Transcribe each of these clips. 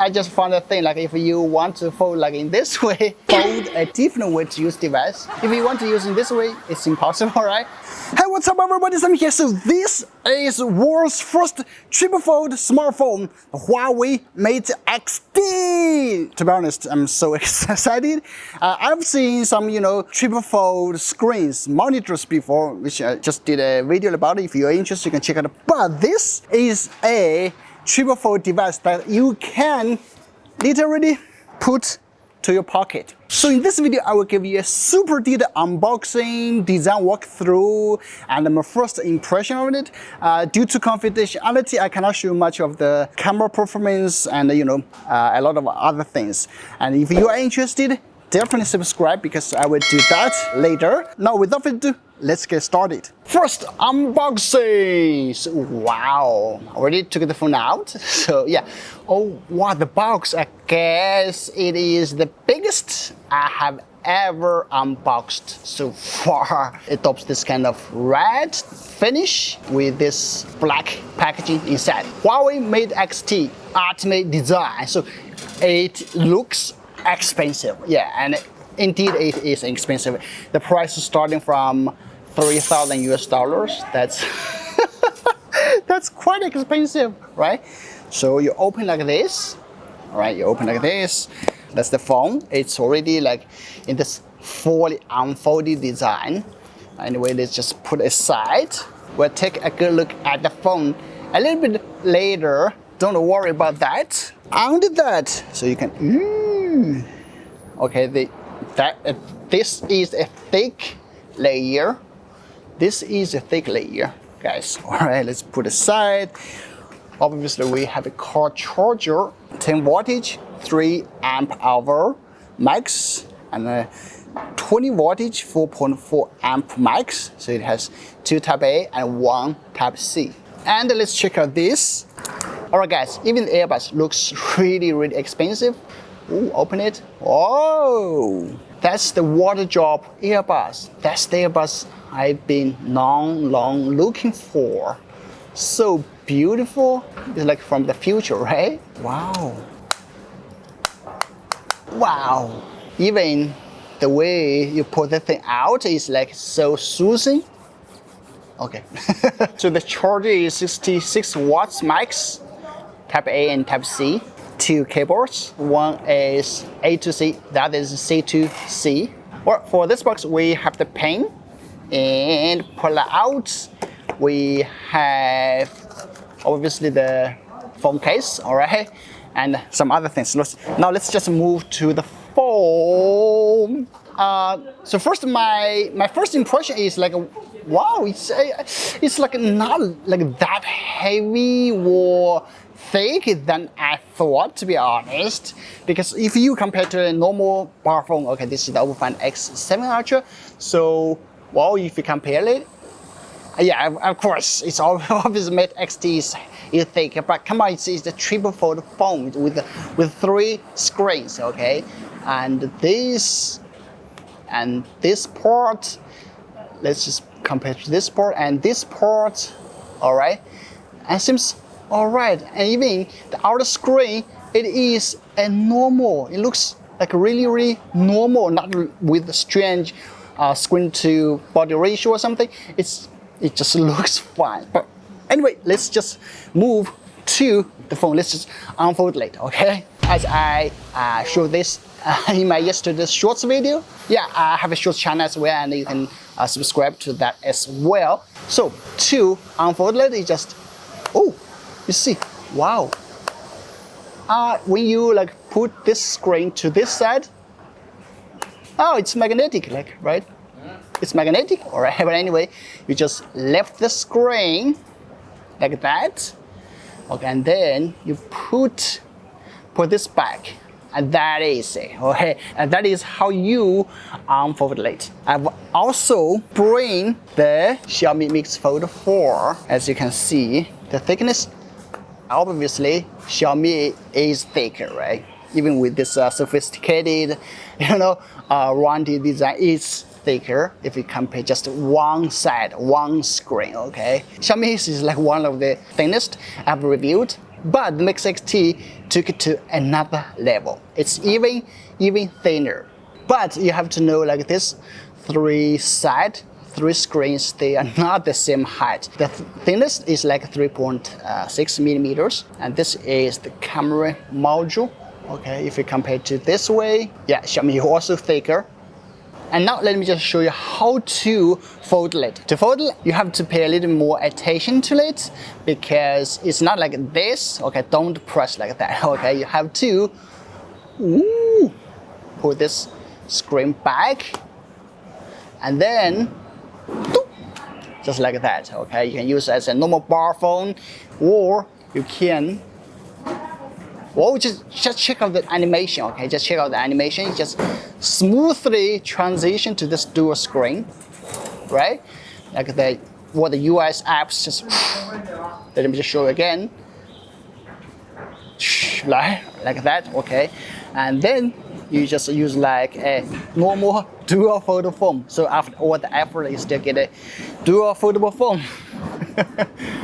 I just found a thing, like if you want to fold like in this way, fold a different way to use device. If you want to use in this way, it's impossible, right? Hey, what's up everybody, Sam here. So this is world's first triple fold smartphone, the Huawei Mate XT. To be honest, I'm so excited. I've seen some, triple fold screens, monitors before, which I just did a video about it. If you're interested, you can check it out. But this is a triple fold device that you can literally put to your pocket. So in this video, I will give you a super detailed unboxing, design walkthrough, and my first impression of it. Due to confidentiality, I cannot show much of the camera performance and a lot of other things. And if you are interested, definitely subscribe because I will do that later. Now, without further ado, let's get started. First, unboxing. So, wow, already took the phone out. So yeah, oh wow, the box, I guess it is the biggest I have ever unboxed so far. It adopts this kind of red finish with this black packaging inside. Huawei Mate XT ultimate design. So it looks expensive, yeah, and indeed it is expensive. The price is starting from $3,000 US. That's that's quite expensive, right? So you open like this, all right? You open like this. That's the phone. It's already like in this fully unfolded design. Anyway, let's just put it aside. We'll take a good look at the phone a little bit later. Don't worry about that. Under that, so you can. Okay, this is a thick layer. This is a thick layer, guys. All right, let's put aside. Obviously, we have a car charger, 10 wattage, 3 amp hour max, and a 20 wattage, 4.4 amp max. So it has 2 Type A and 1 Type C. And let's check out this. All right, guys, even the earbuds looks really expensive. Ooh, open it. Oh, that's the water drop earbuds. That's the earbuds I've been long looking for. So beautiful. It's like from the future, right? Wow. Wow. Even the way you put the thing out is like so soothing. Okay. So the charger is 66 watts max, Type A and Type C. 2 cables. One is A to C, the other is C to C. Well, for this box, we have the pen and pull it out. We have obviously the phone case, all right, and some other things. Now let's just move to the phone. So first, my first impression is like, wow, it's like not like that heavy or thick than I thought, to be honest. Because if you compare to a normal bar phone, okay, this is the Oppo Find X7 Ultra. So, well, if you compare it, yeah, of course, it's obvious Mate XT is thick, but come on, it's the triple fold phone with 3 screens, okay, and this port. Let's just compare to this port and this port, all right, and seems. All right, and even the outer screen, it is a normal. It looks like really normal, not with a strange screen to body ratio or something. It just looks fine. But anyway, let's just move to the phone. Let's just unfold it, okay? As I showed this in my yesterday's shorts video. Yeah, I have a shorts channel as well, and you can subscribe to that as well. So to unfold it, you just you see, wow. When you like put this screen to this side, oh, it's magnetic, like, right? It's magnetic, all right. But anyway, you just lift the screen like that, okay, and then you put this back, and that is it, okay. And that is how you unfold it. I've also bring the Xiaomi Mix Fold 4. As you can see, the thickness. Obviously, Xiaomi is thicker, right? Even with this sophisticated, rounded design, it's thicker if you compare just one side, one screen, okay? Xiaomi is like one of the thinnest I've reviewed. But the Mix XT took it to another level. It's even thinner. But you have to know, like this three screens, they are not the same height. The thinnest is like 3.6 millimeters, and this is the camera module. Okay, if you compare to this way, yeah, Xiaomi is also thicker. And now let me just show you how to fold it. To fold it, you have to pay a little more attention to it because it's not like this. Okay, don't press like that. Okay, you have to pull this screen back and then just like that. Okay, you can use it as a normal bar phone, or you can just check out the animation. Okay, just check out the animation. Just smoothly transition to this dual screen, right? Like the US apps. Just let me just show you again. Like that. Okay, and then you just use like a normal dual foldable phone. So after all the effort, you still get a dual foldable phone.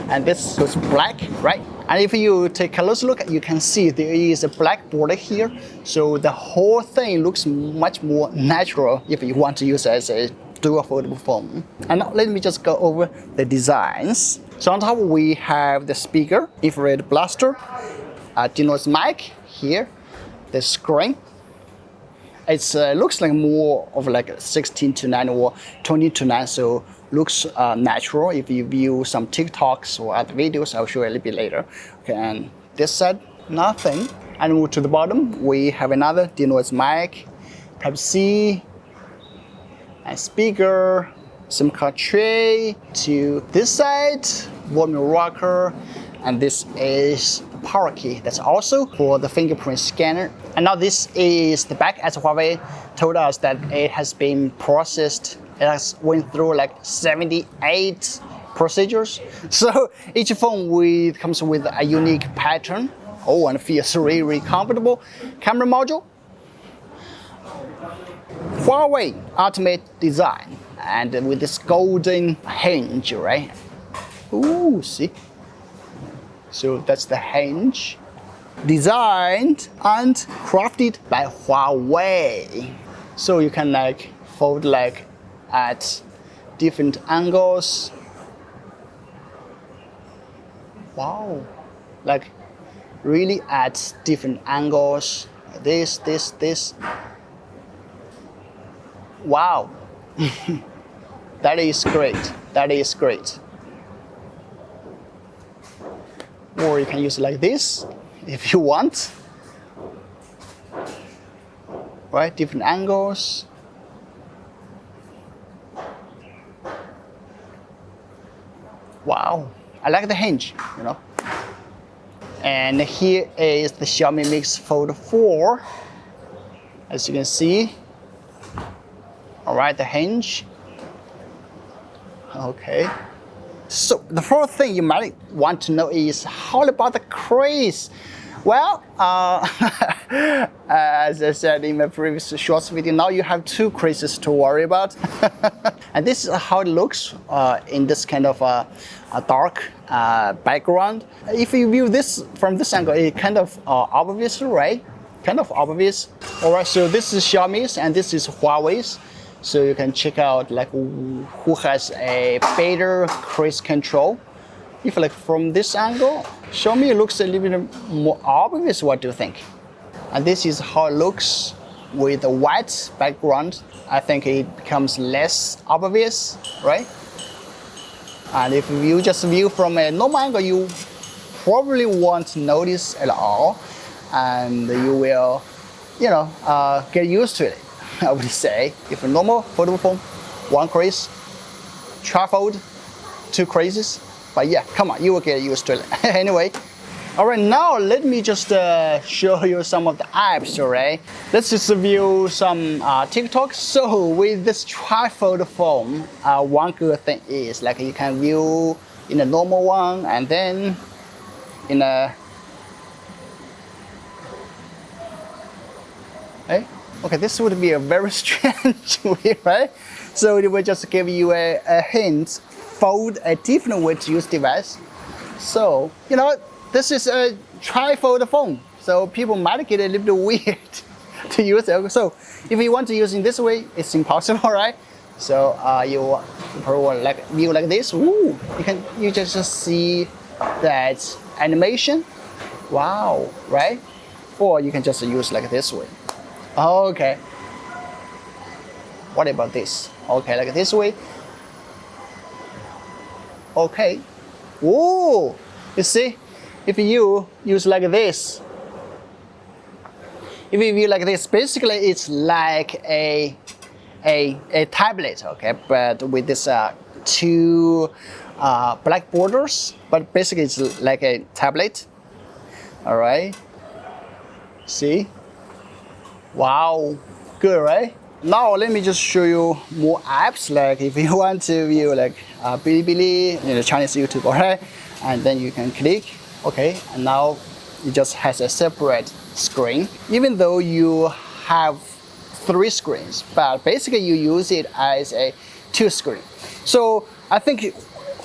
And this is black, right? And if you take a close look, you can see there is a black border here. So the whole thing looks much more natural if you want to use it as a dual foldable phone. And now let me just go over the designs. So on top we have the speaker, infrared blaster, denoise mic here, the screen. It looks like more of like 16:9 or 20:9, so looks natural. If you view some TikToks or other videos, I'll show you a little bit later. Okay, and this side, nothing. And move to the bottom, we have another denoise mic, Type-C, and speaker, SIM card tray. To this side, volume rocker, and this is the power key. That's also for the fingerprint scanner. And now this is the back, as Huawei told us that it has been processed. It has went through like 78 procedures. So each phone comes with a unique pattern. Oh, and feels really, really comfortable. Camera module, Huawei ultimate design, and with this golden hinge, right? Ooh, see? So that's the hinge, designed and crafted by Huawei. So you can like fold like at different angles. Wow, like really at different angles. This. Wow, that is great. That is great. Or you can use it like this if you want. Right, different angles. Wow, I like the hinge, you know. And here is the Xiaomi Mix Fold 4. As you can see. All right, the hinge. Okay. So the first thing you might want to know is how about the crease? Well, as I said in my previous shorts video, now you have two creases to worry about. And this is how it looks in this kind of a dark background. If you view this from this angle, it's kind of obvious, right? Kind of obvious. All right, so this is Xiaomi's and this is Huawei's. So you can check out like who has a better crease control. If like from this angle, Xiaomi looks a little bit more obvious. What do you think? And this is how it looks with a white background. I think it becomes less obvious, right? And if you just view from a normal angle, you probably won't notice at all, and you will, you know, get used to it. I would say if a normal foldable phone, one crease, trifold, two creases. But yeah, come on, you will get used to it. Anyway, all right, now let me just show you some of the apps, all right? Let's just view some TikToks. So with this trifold phone, one good thing is like you can view in a normal one and then in a, hey? Okay, this would be a very strange way, right? So it will just give you a hint, fold a different way to use device. So, you know, this is a trifold phone, so people might get a little bit weird to use it. So if you want to use it this way, it's impossible, right? So you probably want like view like this. Ooh, you just see that animation. Wow, right? Or you can just use like this way. Okay. What about this? Okay, like this way. Okay. Whoa! You see, if you use like this, if you view like this, basically it's like a tablet, okay, but with this two black borders. But basically it's like a tablet. All right. See? Wow. Good, right? Now let me just show you more apps. Like if you want to view like Bilibili, Chinese YouTube, alright, and then you can click, okay, and now it just has a separate screen. Even though you have 3 screens, but basically you use it as a 2 screen. So I think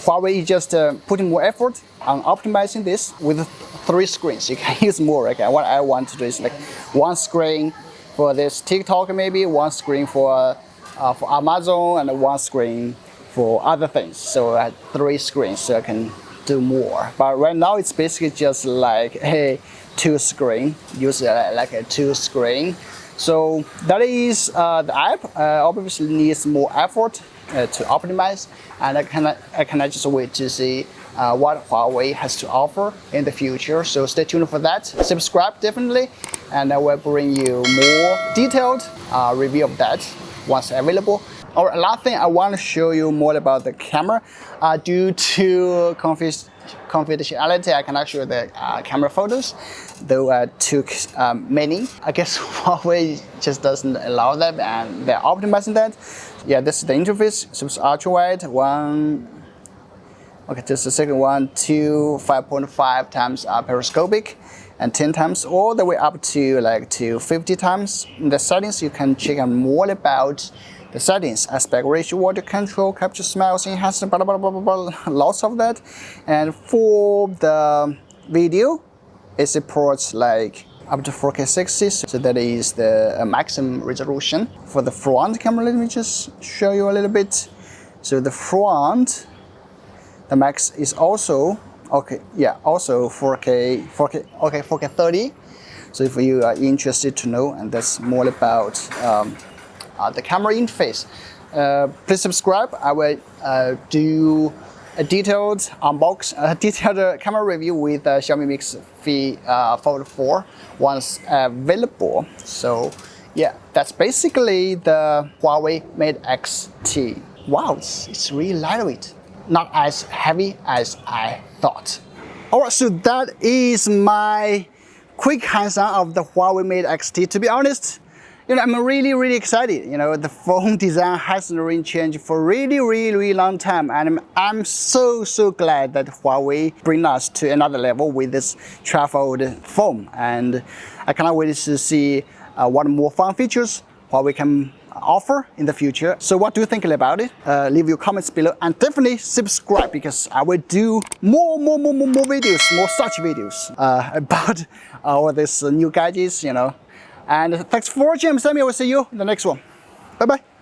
Huawei is just putting more effort on optimizing this with 3 screens. You can use more. Okay, what I want to do is like 1 screen for this TikTok, maybe 1 screen for Amazon, and 1 screen for other things. So I had 3 screens, so I can do more. But right now it's basically just like a 2 screen. Use like a 2 screen. So that is the app. Obviously needs more effort to optimize, and I cannot just wait to see what Huawei has to offer in the future. So stay tuned for that. Subscribe definitely, and I will bring you more detailed review of that once available. Alright, last thing I want to show you more about the camera. Due to confidentiality, I cannot show the camera photos, though I took many. I guess Huawei just doesn't allow that, and they're optimizing that. Yeah, this is the interface. So it's ultra wide, okay, this is the second one, 5.5 times periscopic, and 10 times, all the way up to like 50 times. In the settings, you can check out more about the settings, aspect ratio, water control, capture smiles, enhancement, blah, blah, blah, blah, blah, lots of that. And for the video, it supports like up to 4K 60, so that is the maximum resolution. For the front camera, let me just show you a little bit. So the front, the max is also, okay, yeah, also 4K 30. So if you are interested to know, and that's more about the camera interface, please subscribe. I will do a detailed detailed camera review with Xiaomi Mix Fold 4 once available. So yeah, that's basically the Huawei Mate X-T. Wow, it's really lightweight, not as heavy as I thought. Alright, so that is my quick hands-on of the Huawei Mate X-T. To be honest, I'm really excited. The phone design hasn't really changed for really long time, and I'm so glad that Huawei bring us to another level with this trifold phone, and I cannot wait to see what more fun features Huawei can offer in the future. So what do you think about it? Leave your comments below, and definitely subscribe, because I will do more videos, more such videos about all these new gadgets, And thanks for watching. I'm Sammy. I will see you in the next one. Bye bye.